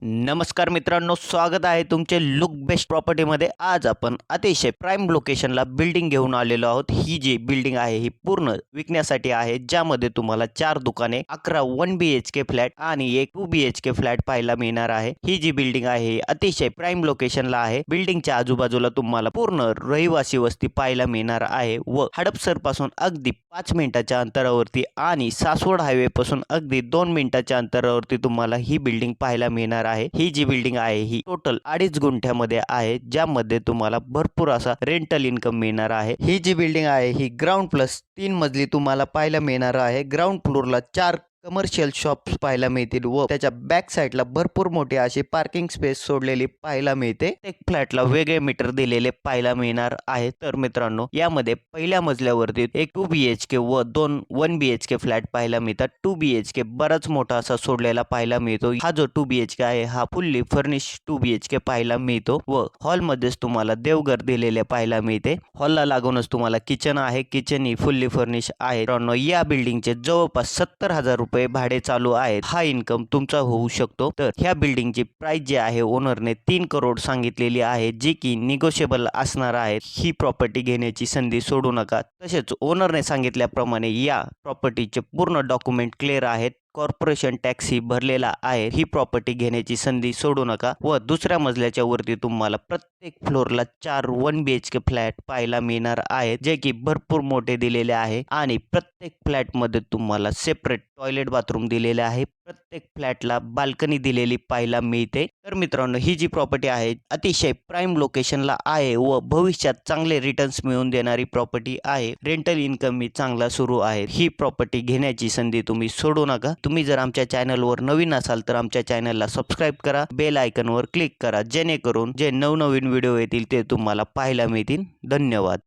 नमस्कार मित्रांनो, स्वागत आहे तुमचे लुक बेस्ट प्रॉपर्टीमध्ये। आज आपण अतिशय प्राइम लोकेशनला बिल्डिंग घेऊन आलेलो आहोत। ही जी बिल्डिंग आहे ही पूर्ण विकण्यासाठी आहे, ज्यामध्ये तुम्हाला 4 दुकाने, 11 1 BHK फ्लॅट आणि एक 2 BHK फ्लॅट पाहायला मिळणार आहे। ही जी बिल्डिंग आहे ही अतिशय प्राइम लोकेशनला आहे। बिल्डिंगच्या आजूबाजूला तुम्हाला पूर्ण रहिवासी वस्ती पाहायला मिळणार आहे व हडपसर पासून अगदी 5 मिनिटाच्या अंतरावरती आणि सासवड हायवे पासून अगदी 2 मिनिटाच्या अंतरावरती तुम्हाला ही बिल्डिंग पाहायला मिळणार आहे। ही जी बिल्डिंग आहे ही टोटल 2.5 गुंठ्यामध्ये आहे, ज्यामध्ये तुम्हाला भरपूर असा रेंटल इन्कम मिळणार आहे। ही जी बिल्डिंग आहे ही ग्राउंड प्लस 3 मजली तुम्हाला पाहायला मिळणार आहे। ग्राउंड फ्लोरला 4 कमर्शियल शॉप्स पाहायला मिळतील व त्याच्या बॅक साइडला भरपूर मोठी अशी पार्किंग स्पेस सोडलेली पाहायला मिळते। एक फ्लॅटला वेगळे मीटर दिलेले पाहायला मिळणार आहे। तर मित्रांनो, यामध्ये पहिल्या मजल्यावरती एक 2 BHK व 2 1 BHK फ्लॅट पाहायला मिळतात। 2 BHK बराच मोठा असा सोडलेला पाहायला मिळतो। हा जो 2 BHK आहे हा फुल्ली फर्निश 2 BHK पाहायला मिळतो व हॉल मध्येच तुम्हाला देवघर दिलेले पाहायला मिळते। हॉलला लागूनच तुम्हाला किचन आहे, किचन ही फुल्ली फर्निश आहे। मित्रांनो, या बिल्डिंगचे जवळपास 70,000 रुपये भाडे चालू आहेत। हा इन्कम तुमचा होऊ शकतो। तर ह्या बिल्डिंगची प्राइस जी आहे ओनरने 3 करोड सांगितलेली आहे, जी की निगोशिएबल असणार आहे। ही प्रॉपर्टी घेण्याची संधी सोडू नका। तसेच ओनरने सांगितल्याप्रमाणे या प्रॉपर्टीचे पूर्ण डॉक्युमेंट क्लिअर आहेत, कॉर्पोरेशन टॅक्स ही भरलेला आहे। ही प्रॉपर्टी घेण्याची संधी सोडू नका व दुसऱ्या मजल्याच्या वरती तुम्हाला प्रत्येक फ्लोरला 4 1 BHK फ्लॅट पाहायला मिळणार आहेत, जे की भरपूर मोठे दिलेले आहे आणि प्रत्येक फ्लॅट मध्ये तुम्हाला सेपरेट टॉयलेट बाथरूम दिलेले आहे। प्रत्येक फ्लॅटला बाल्कनी दिलेली पाहायला मिळते। तर मित्रांनो, ही जी प्रॉपर्टी आहे अतिशय प्राइम लोकेशनला आहे व भविष्यात चांगले रिटर्न्स मिळवून देणारी प्रॉपर्टी आहे। रेंटल इन्कम ही चांगला सुरू आहे। ही प्रॉपर्टी घेण्याची संधी तुम्ही सोडू नका। तुम्ही जर आमच्या चॅनलवर नवीन असाल तर आमच्या चॅनलला सबस्क्राइब करा, बेल आयकॉनवर क्लिक करा, जेणेकरून जे नवनवीन व्हिडिओ येतील ते तुम्हाला पाहायला मिळतील। धन्यवाद।